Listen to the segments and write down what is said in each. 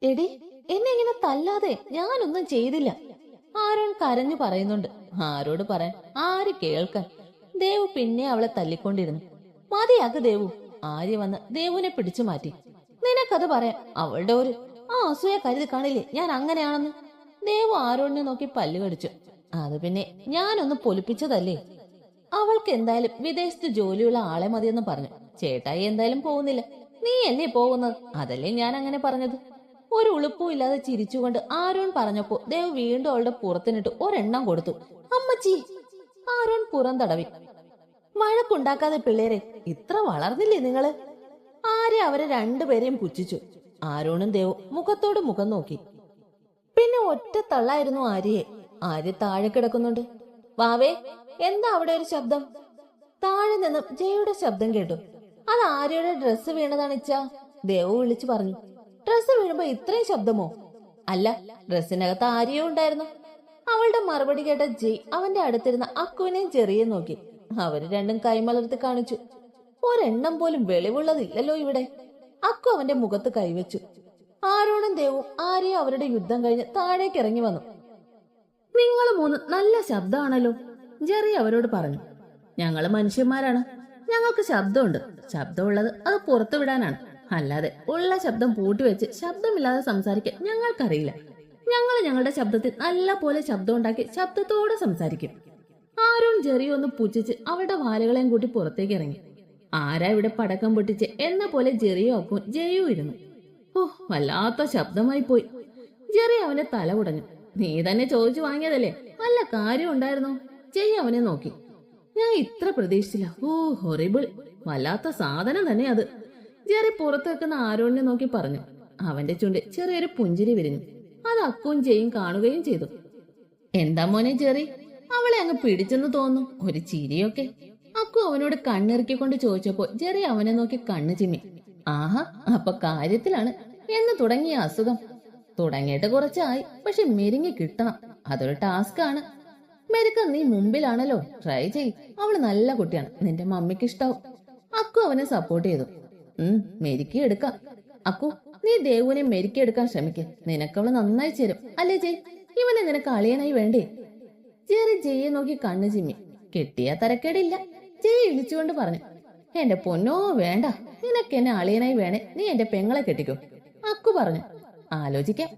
എടി, എന്നെ ഇങ്ങനെ തല്ലാതെ ഞാനൊന്നും ചെയ്തില്ല. ആരോൺ കരഞ്ഞു പറയുന്നുണ്ട്. ആരോട് പറയാൻ, ആര് കേൾക്കാൻ? ദേവു പിന്നെ അവളെ തല്ലിക്കൊണ്ടിരുന്നു. മതിയാക്ക് ദേവു. ആര്യ വന്ന് ദേവുവിനെ പിടിച്ചു മാറ്റി. നിനക്കത് പറയാം. അവളുടെ ഒരു അസൂയ കരുതി കാണില്ലേ ഞാൻ അങ്ങനെയാണെന്ന്. ദേവു ആരോണിനെ നോക്കി പല്ലു കടിച്ചു. അത് പിന്നെ ഞാനൊന്ന് പൊലിപ്പിച്ചതല്ലേ. അവൾക്ക് എന്തായാലും വിദേശത്ത് ജോലിയുള്ള ആളെ മതിയെന്ന് പറഞ്ഞു. ചേട്ടായി എന്തായാലും പോകുന്നില്ല, നീ അല്ലേ പോകുന്നത്, അതല്ലേ ഞാൻ അങ്ങനെ പറഞ്ഞത്. ഒരു ഉളുപ്പും ഇല്ലാതെ ചിരിച്ചുകൊണ്ട് ആരോൺ പറഞ്ഞപ്പോ ദേവ് വീണ്ടും അവളുടെ പുറത്തിനിട്ട് ഒരെണ്ണം കൊടുത്തു. അമ്മച്ചി! ആരോൺ പുറം തടവി. വഴക്കുണ്ടാക്കാതെ പിള്ളേരെ, ഇത്ര വളർന്നില്ലേ നിങ്ങള്? ആര്യ അവരെ രണ്ടുപേരെയും പുച്ഛിച്ചു. ആരോണും ദേവും മുഖത്തോട് മുഖം നോക്കി. പിന്നെ ഒറ്റ തള്ളായിരുന്നു ആര്യയെ. ആര്യ താഴെ കിടക്കുന്നുണ്ട്. വാവേ, എന്താ അവിടെ ഒരു ശബ്ദം? താഴെ നിന്നും ജയയുടെ ശബ്ദം കേട്ടു. അത് ആര്യയുടെ ഡ്രസ്സ് വീണതാണ് ഇച്ചാ, ദേവു വിളിച്ചു പറഞ്ഞു. ഡ്രസ്സ് വീഴുമ്പോ ഇത്രയും ശബ്ദമോ? അല്ല, ഡ്രസ്സിനകത്ത് ആര്യയും ഉണ്ടായിരുന്നു. അവളുടെ മറുപടി കേട്ട ജയ് അവന്റെ അടുത്തിരുന്ന അക്കുവിനെയും ചെറിയെ നോക്കി. അവര് രണ്ടും കൈമലർത്തി കാണിച്ചു. ഒരെണ്ണം പോലും വെളിവുള്ളതില്ലല്ലോ ഇവിടെ. അക്കു അവന്റെ മുഖത്ത് കൈവച്ചു. ആരോണും ദേവും ആര്യയും അവരുടെ യുദ്ധം കഴിഞ്ഞ് താഴേക്ക് ഇറങ്ങി വന്നു. നിങ്ങൾ മൂന്ന് നല്ല ശബ്ദമാണല്ലോ, ജെറി അവരോട് പറഞ്ഞു. ഞങ്ങള് മനുഷ്യന്മാരാണ്, ഞങ്ങൾക്ക് ശബ്ദമുണ്ട്. ശബ്ദമുള്ളത് അത് പുറത്തു വിടാനാണ്, അല്ലാതെ ഉള്ള ശബ്ദം പൂട്ടിവെച്ച് ശബ്ദമില്ലാതെ സംസാരിക്കാൻ ഞങ്ങൾക്കറിയില്ല. ഞങ്ങൾ ഞങ്ങളുടെ ശബ്ദത്തിൽ നല്ല പോലെ ശബ്ദം ഉണ്ടാക്കി ശബ്ദത്തോടെ സംസാരിക്കും. ആരോൺ ജെറി ഒന്ന് പുച്ഛിച്ച് അവരുടെ വാലുകളെയും കൂട്ടി പുറത്തേക്ക് ഇറങ്ങി. ആരാ ഇവിടെ പടക്കം പൊട്ടിച്ച് എന്ന പോലെ ജെറിയോ അക്കും ജെയോ ഇരുന്നു. ഓ, വല്ലാത്ത ശബ്ദമായി പോയി. ജെറി അവന്റെ തല കുടഞ്ഞു. നീ തന്നെ ചോദിച്ചു വാങ്ങിയതല്ലേ, നല്ല കാര്യം ഉണ്ടായിരുന്നു. ജയ് അവനെ നോക്കി. ഞാൻ ഇത്ര പ്രതീക്ഷിച്ചില്ല. ഓ, ഹൊറിബിൾ, വല്ലാത്ത സാധനം തന്നെ അത്. ജെറി പുറത്തു വെക്കുന്ന ആരോണിനെ നോക്കി പറഞ്ഞു. അവന്റെ ചുണ്ട് ചെറിയൊരു പുഞ്ചിരി വിരിഞ്ഞു. അത് അക്കുവും ജയും കാണുകയും ചെയ്തു. എന്താ മോനെ ജെറി, അവളെ അങ്ങ് പിടിച്ചെന്ന് തോന്നുന്നു, ഒരു ചിരിയൊക്കെ. അക്കു അവനോട് കണ്ണിറുക്കിക്കൊണ്ട് ചോദിച്ചപ്പോ ജെറി അവനെ നോക്കി കണ്ണു ചിമ്മി. ആഹാ, അപ്പൊ കാര്യത്തിലാണ് എന്ന് തുടങ്ങിയ അസുഖം. തുടങ്ങിയിട്ട് കുറച്ചായി, പക്ഷെ മെരുങ്ങി കിട്ടണം, അതൊരു ടാസ്ക് ആണ്. മെരുക്ക, നീ മുമ്പിലാണല്ലോ, ട്രൈ ചെയ്. അവള് നല്ല കുട്ടിയാണ്, നിന്റെ മമ്മിക്ക് ഇഷ്ടാവും. അക്കു അവനെ സപ്പോർട്ട് ചെയ്തു. മെരുക്കി എടുക്കാം. അക്കു, നീ ദേവുവിനെ മെരുക്കി എടുക്കാൻ ശ്രമിക്ക്, നിനക്കവള് നന്നായി ചേരും, അല്ലേ ജയ്? ഇവനെ നിനക്ക് അളിയനായി വേണ്ടേ? ജെറി ജയ്യെ നോക്കി കണ്ണു ചിമ്മി. കിട്ടിയ തരക്കേടില്ല, ജയ് ഇളിച്ചുകൊണ്ട് പറഞ്ഞു. എന്റെ പൊന്നോ വേണ്ട, നിനക്ക് എന്നെ അളിയനായി വേണേ നീ എന്റെ പെങ്ങളെ കെട്ടിക്കോ, അക്കു പറഞ്ഞു. ആലോചിക്കാം,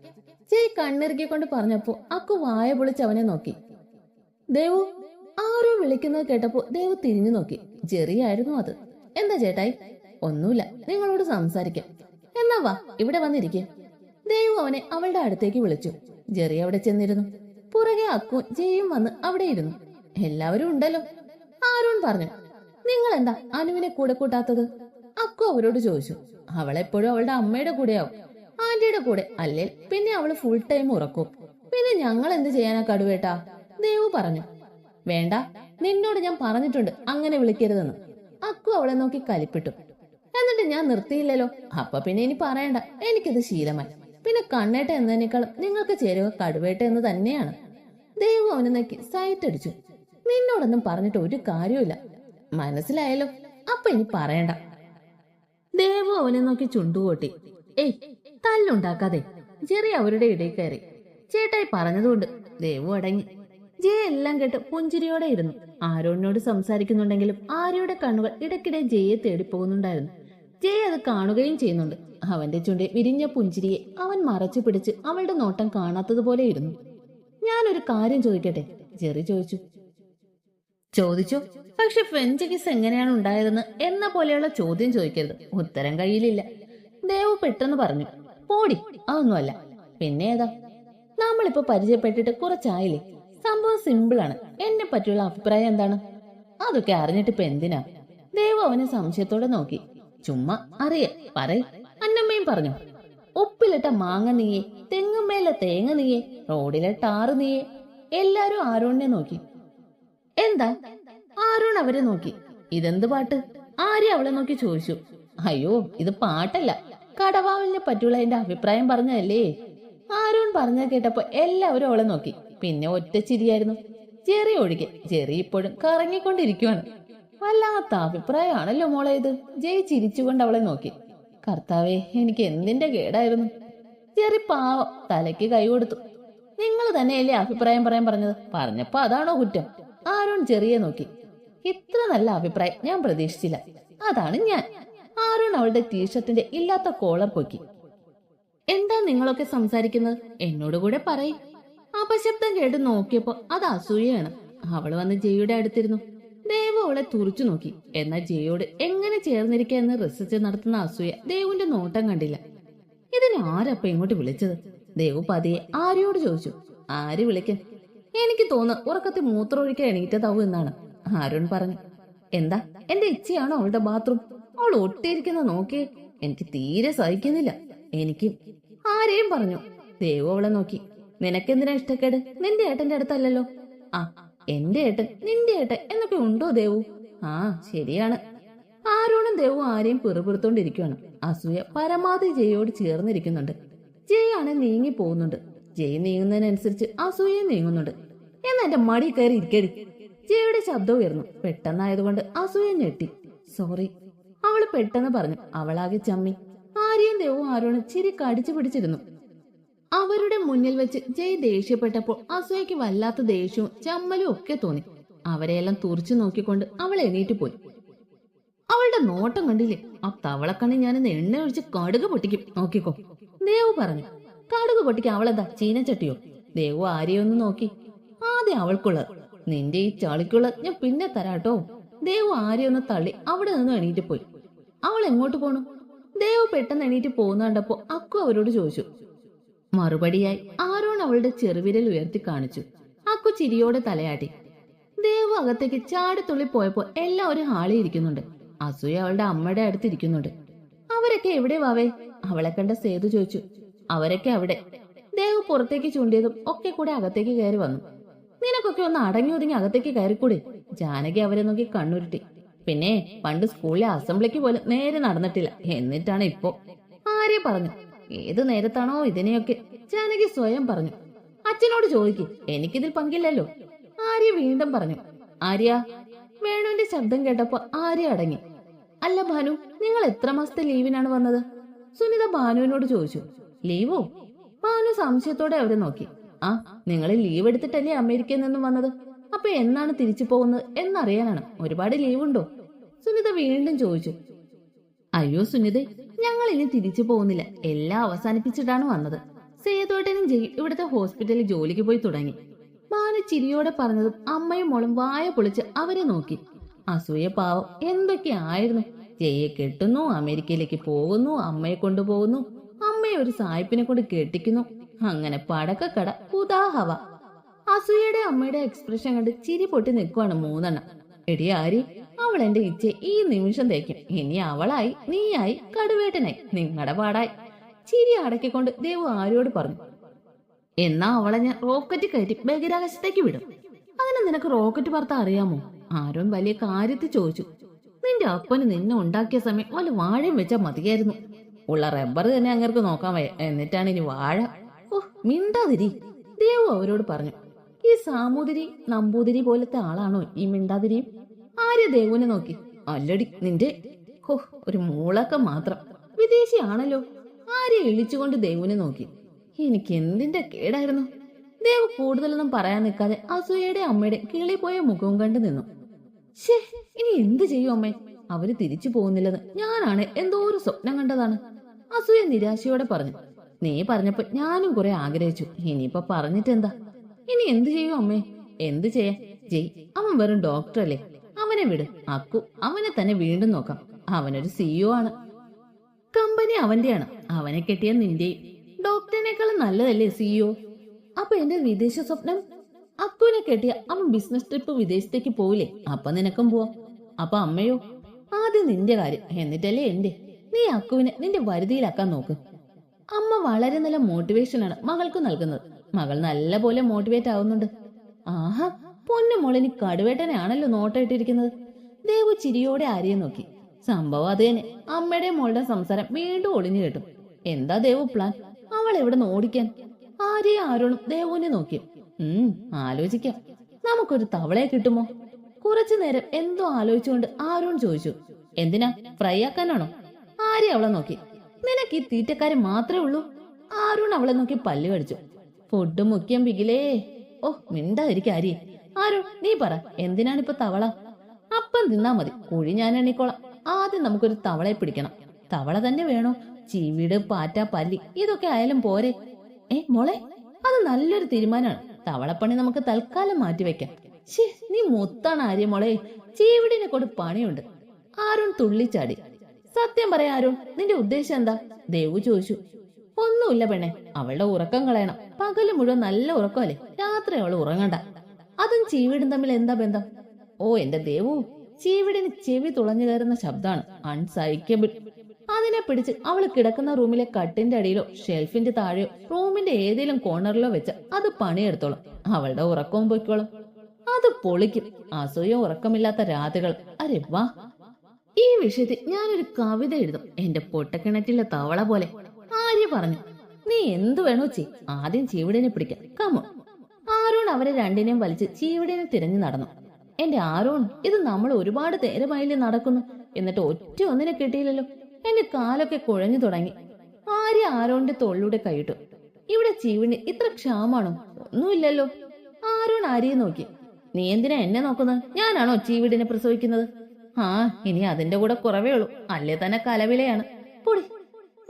ജയ് കണ്ണിറുക്കിക്കൊണ്ട് പറഞ്ഞപ്പോ അക്കു വായ പൊളിച്ച് അവനെ നോക്കി. ദേവു! ആരോ വിളിക്കുന്നത് കേട്ടപ്പോ ദേവു തിരിഞ്ഞു നോക്കി. ജെറിയായിരുന്നു അത്. എന്താ ചേട്ടായി? ഒന്നുമില്ല, നിങ്ങളോട് സംസാരിക്കാം. എന്നാ വാ, ഇവിടെ വന്നിരിക്കെ. ദേവു അവനെ അവളുടെ അടുത്തേക്ക് വിളിച്ചു. ജെറി അവിടെ ചെന്നിരുന്നു. പുറകെ അക്കു ജയും വന്ന് അവിടെ ഇരുന്നു. എല്ലാവരും ഉണ്ടല്ലോ, ആരോൺ പറഞ്ഞു. നിങ്ങൾ എന്താ അനുവിനെ കൂടെ കൂട്ടാത്തത്? അക്കു അവരോട് ചോദിച്ചു. അവളെപ്പോഴും അവളുടെ അമ്മയുടെ കൂടെയാവും, ആന്റിയുടെ കൂടെ അല്ലേ, പിന്നെ അവള് ഫുൾ ടൈം ഉറക്കും. പിന്നെ ഞങ്ങൾ എന്ത് ചെയ്യാനാ കടുവേട്ടാ? ദേവു പറഞ്ഞു. വേണ്ട, നിന്നോട് ഞാൻ പറഞ്ഞിട്ടുണ്ട് അങ്ങനെ വിളിക്കരുതെന്ന്. അക്കു അവളെ നോക്കി കലിപ്പിട്ടു. എന്നിട്ട് ഞാൻ നിർത്തിയില്ലല്ലോ, അപ്പൊ പിന്നെ ഇനി പറയണ്ട, എനിക്കിത് ശീലമായി. പിന്നെ കണ്ണേട്ട എന്നതിനേക്കാളും നിങ്ങൾക്ക് ചേരുവ കടുവേട്ട എന്ന് തന്നെയാണ്. ദേവു അവനെ നോക്കി സൈറ്റ് അടിച്ചു. നിന്നോടൊന്നും പറഞ്ഞിട്ട് ഒരു കാര്യമില്ല, മനസ്സിലായല്ലോ, അപ്പൊ ഇനി പറയണ്ട. ദേവു അവനെ നോക്കി ചുണ്ടുകൂട്ടി. ഏയ്, തല്ലുണ്ടാക്കാതെ. ജെറി അവരുടെ ഇടയിൽ കയറി. ചേട്ടായി പറഞ്ഞതുകൊണ്ട് ദേവു അടങ്ങി. ജയ എല്ലാം കേട്ട് പുഞ്ചിരിയോടെ ഇരുന്നു. ആരോണിനോട് സംസാരിക്കുന്നുണ്ടെങ്കിലും ആര്യയുടെ കണ്ണുകൾ ഇടയ്ക്കിടെ ജയെ തേടിപ്പോകുന്നുണ്ടായിരുന്നു. ജയ അത് കാണുകയും ചെയ്യുന്നുണ്ട്. അവന്റെ ചുണ്ടിൽ വിരിഞ്ഞ പുഞ്ചിരിയെ അവൻ മറച്ചു പിടിച്ച് അവളുടെ നോട്ടം കാണാത്തതുപോലെ ഇരുന്നു. ഞാനൊരു കാര്യം ചോദിക്കട്ടെ? ജെറി ചോദിച്ചു. ചോദിച്ചു, പക്ഷെ ഫ്രഞ്ച് കിസ് എങ്ങനെയാണ് ഉണ്ടായതെന്ന് എന്ന പോലെയുള്ള ചോദ്യം ചോദിക്കരുത്, ഉത്തരം കയ്യിലില്ല. ദേവു പെട്ടെന്ന് പറഞ്ഞു. പോടി, അതൊന്നുമല്ല. പിന്നെ ഏതാ? നമ്മളിപ്പോ പരിചയപ്പെട്ടിട്ട് കുറച്ചായില്ലേ, സംഭവം സിമ്പിളാണ്. എന്നെ പറ്റിയുള്ള അഭിപ്രായം എന്താണ്? അതൊക്കെ അറിഞ്ഞിട്ടിപ്പോ എന്തിനാ? ദേവു അവനെ സംശയത്തോടെ നോക്കി. ചുമ്മാ അറിയാം, പറയ്. അന്നമ്മയും പറഞ്ഞു. ഉപ്പിലിട്ട മാങ്ങ നീയെ, തെങ്ങുമേലെ തേങ്ങ നീയെ, റോഡിലെ ടാറ് നീയെ. എല്ലാരും ആരോണിനെ നോക്കി. എന്താ? ആരോൺ അവരെ നോക്കി. ഇതെന്ത് പാട്ട്? ആര്യ അവളെ നോക്കി ചോദിച്ചു. അയ്യോ, ഇത് പാട്ടല്ല, കടവാവലിനെ പറ്റിയുള്ള എന്റെ അഭിപ്രായം പറഞ്ഞതല്ലേ. ആരോൺ പറഞ്ഞത് കേട്ടപ്പോ എല്ലാവരും അവളെ നോക്കി. പിന്നെ ഒറ്റ ചിരിയായിരുന്നു, ജെറി ഒഴികെ. ജെറി ഇപ്പോഴും കറങ്ങിക്കൊണ്ടിരിക്കുവാണ്. വല്ലാത്ത അഭിപ്രായമാണല്ലോ മോളെ ഇത്. ജയ് ചിരിച്ചുകൊണ്ട് അവളെ നോക്കി. കർത്താവേ, എനിക്ക് എന്തിന്റെ കേടായിരുന്നു. ചെറി പാവം തലയ്ക്ക് കൈ കൊടുത്തു. നിങ്ങൾ തന്നെയല്ലേ അഭിപ്രായം പറയാൻ പറഞ്ഞത്? പറഞ്ഞപ്പോ അതാണോ കുറ്റം? ആരോൺ ചെറിയെ നോക്കി. ഇത്ര നല്ല അഭിപ്രായം ഞാൻ പ്രതീക്ഷിച്ചില്ല. അതാണ് ഞാൻ. ആരോൺ അവളുടെ ടീഷർട്ടിന്റെ ഇല്ലാത്ത കോളർ പൊക്കി. എന്താ നിങ്ങളൊക്കെ സംസാരിക്കുന്നത്? എന്നോട് കൂടെ പറയും. അപശബ്ദം കേട്ട് നോക്കിയപ്പോ അത് അസൂയയാണ്. അവള് വന്ന് ജയുടെ അടുത്തിരുന്നു. ദേവു അവളെ തുറച്ചു നോക്കി. എന്നാൽ ജയോട് എങ്ങനെ ചേർന്നിരിക്കാന്ന് റിസർച്ച് നടത്തുന്ന അസൂയ ദേവുവിന്റെ നോട്ടം കണ്ടില്ല. ഇതിന് ആരപ്പ ഇങ്ങോട്ട് വിളിച്ചത്? ദേവു പതിയെ ആര്യോട് ചോദിച്ചു. ആര് വിളിക്കാൻ? എനിക്ക് തോന്നുന്നു ഉറക്കത്തിൽ മൂത്രമൊഴിക്കാൻ എണീറ്റതാവൂ എന്നാണ്, ആരോൺ പറഞ്ഞു. എന്താ, എന്റെ ഇച്ചയാണോ അവളുടെ ബാത്റൂം? അവൾ ഒട്ടിയിരിക്കുന്ന നോക്കിയേ. എനിക്ക് തീരെ സഹിക്കുന്നില്ല. എനിക്ക് ആരെയും പറഞ്ഞു. ദേവു അവളെ നോക്കി. നിനക്കെന്തിനാ ഇഷ്ടക്കേട്? നിന്റെ ഏട്ടന്റെ അടുത്തല്ലല്ലോ. ആ, എന്റെ ഏട്ടൻ നിന്റെ ഏട്ടൻ എന്നൊക്കെ ഉണ്ടോ ദേവു? ആ, ശരിയാണ്. ആരോണും ദേവു ആരെയും പിറുപിറുത്തോണ്ടിരിക്കുകയാണ്. അസൂയ പരമാവധി ജയോട് ചേർന്നിരിക്കുന്നുണ്ട്. ജയാണ് നീങ്ങി പോകുന്നുണ്ട്. ജയ് നീങ്ങുന്നതിനനുസരിച്ച് അസൂയ നീങ്ങുന്നുണ്ട്. എന്നാ എന്റെ മടി കയറി ഇരിക്കടി. ജയുടെ ശബ്ദം ഉയർന്നു. പെട്ടെന്നായതുകൊണ്ട് അസൂയ ഞെട്ടി. സോറി, അവള് പെട്ടെന്ന് പറഞ്ഞു. അവളാകെ ചമ്മി. ആരെയും ദേവും ആരോണും ചിരി കടിച്ചു പിടിച്ചിരുന്നു. അവരുടെ മുന്നിൽ വെച്ച് ജയ് ദേഷ്യപ്പെട്ടപ്പോൾ അസൂയക്ക് വല്ലാത്ത ദേഷ്യവും ചമ്മലും ഒക്കെ തോന്നി. അവരെയെല്ലാം തുറച്ചു നോക്കിക്കൊണ്ട് അവൾ എണീറ്റ് പോയി. അവളുടെ നോട്ടം കണ്ടില്ലേ? ആ തവളക്കണ്ണി ഞാനിന്ന് എണ്ണ ഒഴിച്ച് കടുക് പൊട്ടിക്കും, നോക്കിക്കോ, ദേവു പറഞ്ഞു. കടുക് പൊട്ടിക്കാൻ അവളെന്താ ചീനച്ചട്ടിയോ? ദേവു ആരെയൊന്ന് നോക്കി. ആദ്യം അവൾക്കുള്ളത്. നിന്റെ ഈ ചളിക്കുള്ളത് ഞാൻ പിന്നെ തരാട്ടോ. ദേവു ആരെയൊന്ന് തള്ളി അവിടെ നിന്ന് എണീറ്റ് പോയി. അവൾ എങ്ങോട്ട് പോണു? ദേവു പെട്ടെന്ന് എണീറ്റ് പോകുന്ന കണ്ടപ്പോ അക്കു അവരോട് ചോദിച്ചു. മറുപടിയായി ആരോൺ അവളുടെ ചെറുവിരൽ ഉയർത്തി കാണിച്ചു. അക്കു ചിരിയോടെ തലയാട്ടി. ദേവു അകത്തേക്ക് ചാടിത്തുള്ളി പോയപ്പോ എല്ലാവരും ഹാളിൽ ഇരിക്കുന്നുണ്ട്. അസൂയ അവളുടെ അമ്മയുടെ അടുത്തിരിക്കുന്നുണ്ട്. അവരൊക്കെ എവിടെ വാവേ? അവളെ കണ്ട സേതു ചോദിച്ചു. അവരൊക്കെ അവിടെ. ദേവു പുറത്തേക്ക് ചൂണ്ടിയതും ഒക്കെ കൂടെ അകത്തേക്ക് കയറി വന്നു. നിനക്കൊക്കെ ഒന്ന് അടങ്ങി ഒതുങ്ങി അകത്തേക്ക് കയറിക്കൂടെ? ജാനകി അവരെ നോക്കി കണ്ണുരുട്ടി. പിന്നെ പണ്ട് സ്കൂളിലെ അസംബ്ലിക്ക് പോലും നേരെ നടന്നിട്ടില്ല, എന്നിട്ടാണ് ഇപ്പോ. ആര്യ പറഞ്ഞു. ഏത് നേരത്താണോ ഇതിനെയൊക്കെ? ജാനകി സ്വയം പറഞ്ഞു. അച്ഛനോട് ചോദിക്ക്, എനിക്കിതിൽ പങ്കില്ലല്ലോ. ആര്യ വീണ്ടും പറഞ്ഞു. ആര്യ. വേണുവിന്റെ ശബ്ദം കേട്ടപ്പോ ആര്യ അടങ്ങി. അല്ല ഭാനു, നിങ്ങൾ എത്ര മാസത്തെ ലീവിനാണ് വന്നത്? സുനിത ഭാനുവിനോട് ചോദിച്ചു. ലീവോ? ഭാനു സംശയത്തോടെ അവരെ നോക്കി. ആ, നിങ്ങൾ ലീവ് എടുത്തിട്ടല്ലേ അമേരിക്കയിൽ നിന്നും വന്നത്? അപ്പൊ എന്നാണ് തിരിച്ചു പോകുന്നത് എന്നറിയാനാണ്. ഒരുപാട് ലീവുണ്ടോ? സുനിത വീണ്ടും ചോദിച്ചു. അയ്യോ സുനിത, ഞങ്ങൾ ഇനി തിരിച്ചു പോകുന്നില്ല. എല്ലാം അവസാനിപ്പിച്ചിട്ടാണ് വന്നത്. സേതുവേട്ടനും ജയ് ഇവിടുത്തെ ഹോസ്പിറ്റലിൽ ജോലിക്ക് പോയി തുടങ്ങി. ഭാനു ചിരിയോടെ പറഞ്ഞതും അമ്മയും മോളും വായ പൊളിച്ച് അവരെ നോക്കി. അസൂയ പാവം എന്തൊക്കെയായിരുന്നു. ജയ്യെ കെട്ടുന്നു, അമേരിക്കയിലേക്ക് പോകുന്നു, അമ്മയെ കൊണ്ടുപോകുന്നു, അമ്മയെ ഒരു സായിപ്പിനെ കൊണ്ട് കെട്ടിക്കുന്നു. അങ്ങനെ പടക്കക്കട ഉദാഹവ. അസൂയയുടെ അമ്മയുടെ എക്സ്പ്രഷൻ കണ്ട് ചിരി പൊട്ടി നിൽക്കുവാണ് മൂന്നെണ്ണം. എടി ആരി, അവൾ എന്റെ ഇച്ഛയെ ഈ നിമിഷം തേക്കും. ഇനി അവളായി, നീയായി, കടുവേട്ടനായി, നിങ്ങളുടെ പാടായി. ചിരി അടക്കിക്കൊണ്ട് ദേവു ആര്യോട് പറഞ്ഞു. എന്നാ അവളെ ഞാൻ റോക്കറ്റ് കയറ്റി ബഹിരാകാശത്തേക്ക് വിടും. അതിന് നിനക്ക് റോക്കറ്റ് പറത്ത അറിയാമോ? ആരോൺ വലിയ കാര്യത്തിൽ ചോദിച്ചു. നിന്റെ അപ്പന് നിന്നെ ഉണ്ടാക്കിയ സമയം വല്ല വാഴയും വെച്ചാൽ മതിയായിരുന്നു. ഉള്ള റബ്ബർ തന്നെ അങ്ങർക്ക് നോക്കാൻ വയ്യ, എന്നിട്ടാണ് ഇനി വാഴ. ഓ, മിണ്ടാതിരി, ദേവു അവരോട് പറഞ്ഞു. ഈ സാമൂതിരി നമ്പൂതിരി പോലത്തെ ആളാണോ ഈ മിണ്ടാതിരിയും? ആര്യ ദേവുവിനെ നോക്കി. അല്ലടി നിന്റെ. ഹോ, ഒരു മൂളക്കം മാത്രം. വിദേശിയാണല്ലോ. ആര്യ ഇളിച്ചുകൊണ്ട് ദേവുവിനെ നോക്കി. എനിക്ക് എന്തിന്റെ കേടായിരുന്നു? ദേവു കൂടുതലൊന്നും പറയാൻ നിൽക്കാതെ അസൂയയുടെ അമ്മയുടെ കിളി പോയ മുഖവും കണ്ടു നിന്നു. ശേ, ഇനി എന്ത് ചെയ്യും അമ്മേ? അവര് തിരിച്ചു പോകുന്നില്ലെന്ന് ഞാനാണ് എന്തോ ഒരു സ്വപ്നം കണ്ടതാണ്. അസൂയ നിരാശയോടെ പറഞ്ഞു. നീ പറഞ്ഞപ്പോ ഞാനും കുറെ ആഗ്രഹിച്ചു. ഇനിയിപ്പൊ പറഞ്ഞിട്ടെന്താ? ഇനി എന്ത് ചെയ്യും അമ്മേ? എന്ത് ചെയ്യാൻ? ജയ് അവൻ വെറും ഡോക്ടറല്ലേ. അവനെ വിട്. അക്കു, അവനെ തന്നെ വീണ്ടും നോക്കാം. അവനൊരു CEO ആണ്. കമ്പനി അവന്റെയാണ്. അവനെ കെട്ടിയ നിന്റെയും. ഡോക്ടറിനേക്കാളും നല്ലതല്ലേ CEO? അപ്പൊ എന്റെ വിദേശ സ്വപ്നം? അക്കുവിനെ കെട്ടിയ അവൻ ബിസിനസ് ട്രിപ്പ് വിദേശത്തേക്ക് പോവില്ലേ? അപ്പൊ നിനക്കും പോവാം. അപ്പൊ അമ്മയോ? ആദ്യം നിന്റെ കാര്യം, എന്നിട്ടല്ലേ എന്റെ. നീ അക്കുവിനെ നിന്റെ വരുതിയിലാക്കാൻ നോക്ക്. അമ്മ വളരെ നല്ല മോട്ടിവേഷനാണ് മകൾക്ക് നൽകുന്നത്. മകൾ നല്ല പോലെ മോട്ടിവേറ്റ് ആവുന്നുണ്ട്. ആഹാ, പൊന്നു മോളിനി കടുവേട്ടനെയാണല്ലോ നോട്ടമിട്ടിരിക്കുന്നത്. ദേവു ചിരിയോടെ ആര്യെ നോക്കി. സംഭവം അത് തന്നെ. അമ്മയുടെ മോളുടെ സംസാരം വീണ്ടും ഒളിഞ്ഞു കേട്ടു. എന്താ ദേവു പ്ലാൻ? അവൾ എവിടെ നിന്ന് ഓടിക്കാൻ? ആര്യ ആരോണും ദേവുവിനെ നോക്കി. ആലോചിക്കാം. നമുക്കൊരു തവളയെ കിട്ടുമോ? കുറച്ചു നേരം എന്തോ ആലോചിച്ചുകൊണ്ട് ആരോൺ ചോദിച്ചു. എന്തിനാ, ഫ്രൈ ആക്കാനാണോ? ആര്യ അവളെ നോക്കി. നിനക്ക് ഈ തീറ്റക്കാരൻ മാത്രമേ ഉള്ളൂ? ആരോൺ അവളെ നോക്കി പല്ല് കടിച്ചു. ഫുഡ് മുഖ്യം ബിഗിലേ. ഓ മിണ്ടാതിരിക്ക ആര്യ. ആരോൺ നീ പറ, എന്തിനാണിപ്പോ തവള? അപ്പം തിന്നാ മതി, കുഴി ഞാൻ എണ്ണിക്കോളാം. ആദ്യം നമുക്കൊരു തവളയെ പിടിക്കണം. തവള തന്നെ വേണോ? ചീവീട്, പാറ്റ, പല്ലി ഇതൊക്കെ ആയാലും പോരെ? മോളെ, അത് നല്ലൊരു തീരുമാനമാണ്. തവളപ്പണി നമുക്ക് തൽക്കാലം മാറ്റിവെക്കാം. ശേ, നീ മുത്താണ് ആര്യ മോളെ. ചീവിടിനെ കൊണ്ട് പണിയുണ്ട്. ആരോൺ തുള്ളിച്ചാടി. സത്യം പറയാ ആരോൺ, നിന്റെ ഉദ്ദേശം എന്താ? ദേവു ചോദിച്ചു. ഒന്നുമില്ല പെണ്ണെ, അവളുടെ ഉറക്കം കളയണം. പകല് മുഴുവൻ നല്ല ഉറക്കമല്ലേ, രാത്രി അവൾ ഉറങ്ങണ്ട. അതും ചീവീടും തമ്മിൽ എന്താ ബന്ധം? ഓ എന്റെ ദേവു, ചീവീടിന് ചെവി തുളഞ്ഞു കയറുന്ന ശബ്ദമാണ് അൺസൈക്കബിൾ. അതിനെ പിടിച്ച് അവള് കിടക്കുന്ന റൂമിലെ കട്ടിന്റെ അടിയിലോ ഷെൽഫിന്റെ താഴെയോ റൂമിന്റെ ഏതെങ്കിലും കോർണറിലോ വെച്ച് അത് പണിയെടുത്തോളും. അവളുടെ ഉറക്കവും പൊയ്ക്കോളും. അത് പൊളിക്കും. അസൂയോ ഉറക്കമില്ലാത്ത രാത്രികൾ. അരെ വാ, ഈ വിഷയത്തിൽ ഞാനൊരു കവിത എഴുതും, എന്റെ പൊട്ടക്കിണറ്റിലെ തവള പോലെ. ആര്യ പറഞ്ഞു. നീ എന്തു വേണോ ആദ്യം ചീവിടിനെ പിടിക്കാം. കമോ. ആരോൺ അവരെ രണ്ടിനെയും വലിച്ച് ചീവിടിനെ തിരഞ്ഞു നടന്നു. എന്റെ ആരോൺ, ഇത് നമ്മൾ ഒരുപാട് നേരമായില്ലേ നടക്കുന്നു, എന്നിട്ട് ഒറ്റ ഒന്നിനെ കിട്ടിയില്ലല്ലോ. എന്റെ കാലൊക്കെ കുഴഞ്ഞു തുടങ്ങി. ആര്യ ആരോണിന്റെ തോളിലൂടെ കൈയിട്ടു. ഇവിടെ ചീവിന് ഇത്ര ക്ഷാമാണോ? ഒന്നുമില്ലല്ലോ. ആരോൺ ആര്യയെ നോക്കി. നീ എന്തിനാ എന്നെ നോക്കുന്നത്? ഞാനാണോ ചീവിടിനെ പ്രസവിക്കുന്നത്? ഇനി അതിന്റെ കൂടെ കുറവേ ഉള്ളൂ, അല്ലേ തന്നെ കലവിലയാണ്. പൊടി,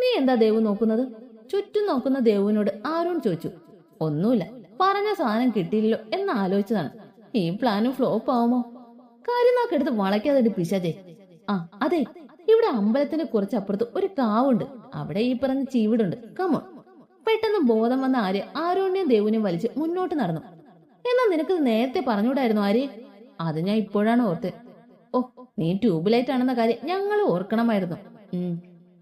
നീ എന്താ ദേവു നോക്കുന്നത്? ചുറ്റും നോക്കുന്ന ദേവുവിനോട് ആരോൺ ചോദിച്ചു. ഒന്നുമില്ല, പറഞ്ഞ സാധനം കിട്ടിയില്ലല്ലോ എന്ന് ആലോചിച്ചതാണ്. ഈ പ്ലാനും ഫ്ലോപ്പ് ആവുമോ? കാര്യനാക്കെടുത്ത് വളയ്ക്കാതെ പിശാചേ. അതെ, ഇവിടെ അമ്പലത്തിന് കുറച്ചപ്പുറത്ത് ഒരു കാവുണ്ട്, അവിടെ ഈ പറഞ്ഞ ചീവിടുണ്ട്. കമോൺ. പെട്ടെന്ന് ബോധം വന്ന ആര്യ ആരോണിനെയും ദേവുവിനെയും വലിച്ച് മുന്നോട്ട് നടന്നു. എന്നാ നിനക്ക് നേരത്തെ പറഞ്ഞുകൂടായിരുന്നു ആര്യ? അത് ഞാൻ ഇപ്പോഴാണ് ഓർത്തെ. ഓ, നീ ട്യൂബ് ലൈറ്റ് ആണെന്ന കാര്യം ഞങ്ങൾ ഓർക്കണമായിരുന്നു.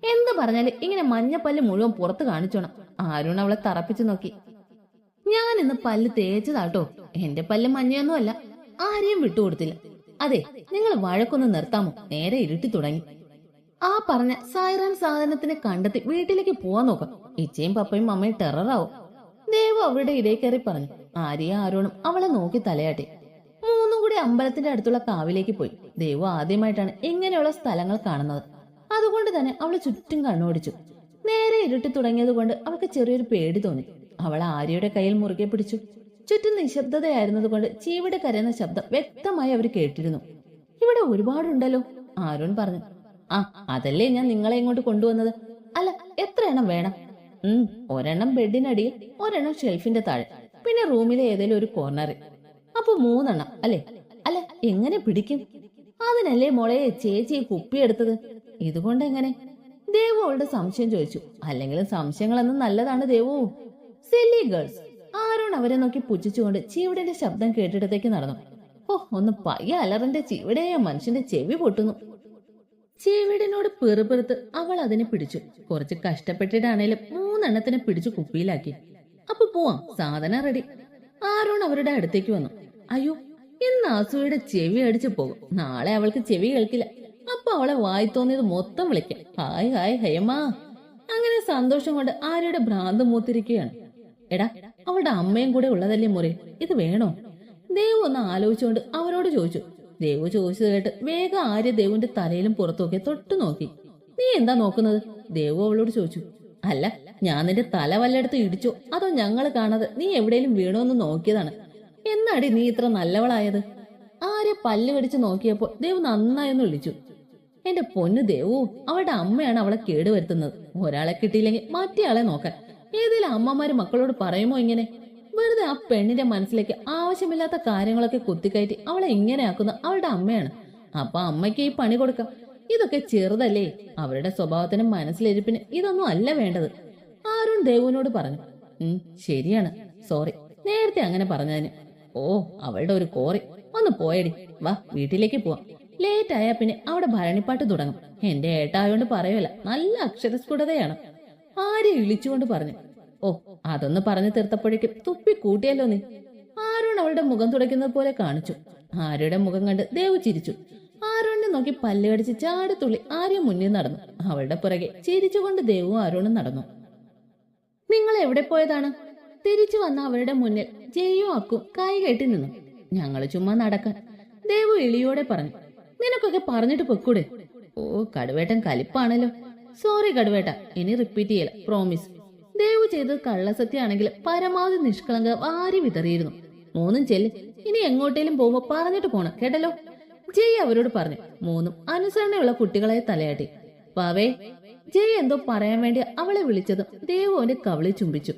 എന്ത് പറഞ്ഞാല് ഇങ്ങനെ മഞ്ഞപ്പല്ല് മുഴുവൻ പുറത്ത് കാണിച്ചോണം. ആരോൺ അവളെ തറപ്പിച്ചു നോക്കി. ഞാൻ ഇന്ന് പല്ല് തേച്ചതാട്ടോ, എന്റെ പല്ല് മഞ്ഞയൊന്നും അല്ല. ആരെയും വിട്ടുകൊടുത്തില്ല. അതെ, നിങ്ങൾ വഴക്കൊന്ന് നിർത്താമോ? നേരെ ഇരുട്ടി തുടങ്ങി. ആ പറഞ്ഞ സൈറൻ സാധനത്തിനെ കണ്ടെത്തി വീട്ടിലേക്ക് പോവാൻ നോക്കാം. ഇച്ചയും പപ്പയും അമ്മയും ടെററാവും. ദേവു അവരുടെ ഇടയിൽ കയറി പറഞ്ഞു. ആര്യ ആരോണും അവളെ നോക്കി തലയാട്ടി. മൂന്നും കൂടി അമ്പലത്തിന്റെ അടുത്തുള്ള കാവിലേക്ക് പോയി. ദേവു ആദ്യമായിട്ടാണ് ഇങ്ങനെയുള്ള സ്ഥലങ്ങൾ കാണുന്നത്. അതുകൊണ്ട് തന്നെ അവള് ചുറ്റും കണ്ണോടിച്ചു. നേരെ ഇരുട്ടി തുടങ്ങിയത് കൊണ്ട് അവൾക്ക് ചെറിയൊരു പേടി തോന്നി. അവൾ ആര്യയുടെ കയ്യിൽ മുറുകെ പിടിച്ചു. ചുറ്റും നിശബ്ദതയായിരുന്നത് കൊണ്ട് ചീവിടെ കരയുന്ന ശബ്ദം വ്യക്തമായി അവർ കേട്ടിരുന്നു. ഇവിടെ ഒരുപാടുണ്ടല്ലോ, ആരോൺ പറഞ്ഞു. അതല്ലേ ഞാൻ നിങ്ങളെ ഇങ്ങോട്ട് കൊണ്ടുവന്നത്. അല്ല, എത്ര എണ്ണം വേണം? ഒരെണ്ണം ബെഡിനടിയിൽ, ഒരെണ്ണം ഷെൽഫിന്റെ താഴെ, പിന്നെ റൂമിലെ ഏതെങ്കിലും ഒരു കോർണറിൽ. അപ്പൊ 3 എണ്ണം അല്ലേ? അല്ല, എങ്ങനെ പിടിക്കും? അതിനല്ലേ മോളെ ചേച്ചി കുപ്പിയെടുത്തത്. ഇതുകൊണ്ട് എങ്ങനെ? ദേവു അവളുടെ സംശയം ചോദിച്ചു. അല്ലെങ്കിലും സംശയങ്ങളൊന്നും നല്ലതാണ് ദേവു. Silly girls. ആരോൺ അവരെ നോക്കി പുച്ഛിച്ചുകൊണ്ട് ചീവിടിന്റെ ശബ്ദം കേട്ടിടത്തേക്ക് നടന്നു. ഒന്ന് പയ്യ അലറിന്റെ ചീവിടെയോ മനുഷ്യന്റെ ചെവി പൊട്ടുന്നു. ചീവിടിനോട് പെറുപെറുത്ത് അവൾ അതിനെ പിടിച്ചു. കുറച്ച് കഷ്ടപ്പെട്ടിട്ടാണേലും 3 എണ്ണത്തിനെ പിടിച്ചു കുപ്പിയിലാക്കി. അപ്പൊ പോവാം, സാധനം റെഡി. ആരോൺ അവരുടെ അടുത്തേക്ക് വന്നു. അയ്യോ, ഇന്ന് ആസുവയുടെ ചെവി അടിച്ചു പോകും. നാളെ അവൾക്ക് ചെവി കേൾക്കില്ല. അപ്പൊ അവളെ വായി തോന്നിയത് മൊത്തം വിളിക്കാം. ഹായ് ഹായ് ഹയമാ. അങ്ങനെ സന്തോഷം കൊണ്ട് ആര്യയുടെ ഭ്രാന്ത് മൂത്തിരിക്കുകയാണ്. എടാ, അവളുടെ അമ്മയും കൂടെ ഉള്ളതല്ലേ മുറി, ഇത് വേണോ? ദേവു ഒന്ന് ആലോചിച്ചുകൊണ്ട് അവരോട് ചോദിച്ചു. ദേവു ചോദിച്ചത് കേട്ട് വേഗം ആര്യ ദേവുവിന്റെ തലയിലും പുറത്തൊക്കെ തൊട്ടു നോക്കി. നീ എന്താ നോക്കുന്നത്? ദേവു അവളോട് ചോദിച്ചു. അല്ല, ഞാൻ നിന്റെ തല വല്ലയിടത്ത് ഇടിച്ചോ അതോ ഞങ്ങൾ കാണാതെ നീ എവിടെയും വീണോന്ന് നോക്കിയതാണ്. എന്നാടി നീ ഇത്ര നല്ലവളായത്? ആര്യ പല്ല് കടിച്ച് നോക്കിയപ്പോ ദേവു നന്നായൊന്ന് വിളിച്ചു. എന്റെ പൊന്നു ദേവു, അവളുടെ അമ്മയാണ് അവളെ കേടുവരുത്തുന്നത്. ഒരാളെ കിട്ടിയില്ലെങ്കിൽ മറ്റേയാളെ നോക്കാൻ ഏതെങ്കിലും അമ്മമാര് മക്കളോട് പറയുമോ ഇങ്ങനെ? വെറുതെ ആ പെണ്ണിന്റെ മനസ്സിലേക്ക് ആവശ്യമില്ലാത്ത കാര്യങ്ങളൊക്കെ കുത്തിക്കയറ്റി അവളെ ഇങ്ങനെയാക്കുന്ന അവളുടെ അമ്മയാണ്. അപ്പൊ അമ്മയ്ക്ക് ഈ പണി കൊടുക്കാം. ഇതൊക്കെ ചെറുതല്ലേ? അവരുടെ സ്വഭാവത്തിനും മനസ്സിലിരിപ്പിന് ഇതൊന്നും അല്ല വേണ്ടത്. ആരോൺ ദേവുവിനോട് പറഞ്ഞു. ശരിയാണ്, സോറി, നേരത്തെ അങ്ങനെ പറഞ്ഞതിന്. ഓ, അവളുടെ ഒരു കോറി. ഒന്ന് പോയടി, വാ വീട്ടിലേക്ക് പോവാം. ലേറ്റ് ആയാ പിന്നെ അവിടെ ഭരണിപ്പാട്ട് തുടങ്ങും. എന്റെ ഏട്ടായോണ്ട് പറയുമല്ല, നല്ല അക്ഷരസ്ഫുടതയാണ്. ആര്യ ഇളിച്ചുകൊണ്ട് പറഞ്ഞു. ഓ, അതൊന്ന് പറഞ്ഞു തീർത്തപ്പോഴേക്കും തുപ്പി കൂട്ടിയല്ലോ നീ. ആരോൺ അവളുടെ മുഖം തുടയ്ക്കുന്നത് പോലെ കാണിച്ചു. ആര്യയുടെ മുഖം കണ്ട് ദേവു ചിരിച്ചു. ആരോണിനെ നോക്കി പല്ല് കടിച്ച് ചാടത്തുള്ളി ആര്യ മുന്നിൽ നടന്നു. അവളുടെ പുറകെ ചിരിച്ചുകൊണ്ട് ദേവും ആരോണും നടന്നു. നിങ്ങൾ എവിടെ പോയതാണ്? തിരിച്ചു വന്ന അവരുടെ മുന്നിൽ ജയ്യും അക്കും കൈ കെട്ടി നിന്നു. ഞങ്ങള് ചുമ്മാ നടക്കാൻ, ദേവു എളിയോടെ പറഞ്ഞു. നിനക്കൊക്കെ പറഞ്ഞിട്ട് പൊക്കൂടെ? ഓ, കടുവേട്ടൻ കലിപ്പാണല്ലോ. സോറി കടുവേട്ട, ഇനി റിപ്പീറ്റ് ചെയ്യല, പ്രോമിസ്. ദേവു ചെയ്തത് കള്ളസത്യാണെങ്കിൽ പരമാവധി നിഷ്കളങ്ക വാരി വിതറിയിരുന്നു. മൂന്നും ചെല്ല്, ഇനി എങ്ങോട്ടേലും പോകുമ്പോ പറഞ്ഞിട്ട് പോണം കേട്ടല്ലോ. ജയ് അവരോട് പറഞ്ഞു. മൂന്നും അനുസരണയുള്ള കുട്ടികളെ തലയാട്ടി. വാവേ. ജയ് എന്തോ പറയാൻ വേണ്ടി അവളെ വിളിച്ചതും ദേവു അവന്റെ കവിളി ചുംബിച്ചു.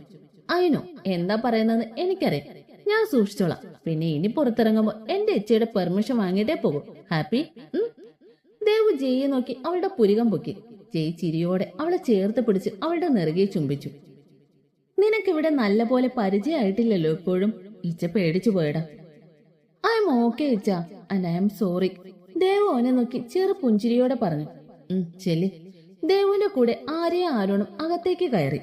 അയിനോ, എന്താ പറയുന്നതെന്ന് എനിക്കറിയാം. ഞാൻ സൂക്ഷിച്ചോളാം. പിന്നെ ഇനി പുറത്തിറങ്ങുമ്പോ എന്റെ എച്ചയുടെ പെർമിഷൻ വാങ്ങിയിട്ടേ പോകും. ഹാപ്പി? ദേവു ജയ്യെ നോക്കി അവളുടെ പുരികം പൊക്കി. ജയ് ചിരിയോടെ അവളെ ചേർത്ത് പിടിച്ച് അവളുടെ നെറുകെ ചുംബിച്ചു. നിനക്കിവിടെ നല്ല പോലെ പരിചയമായിട്ടില്ലല്ലോ ഇപ്പോഴും. ഇച്ച പേടിച്ചു പോയടാ. I M okay Ichha, and I am sorry. Devu അവനെ നോക്കി ചെറു പുഞ്ചിരിയോടെ പറഞ്ഞു. ചെല്ലി. ദേവുവിന്റെ കൂടെ ആരെയും ആരോണും അകത്തേക്ക് കയറി.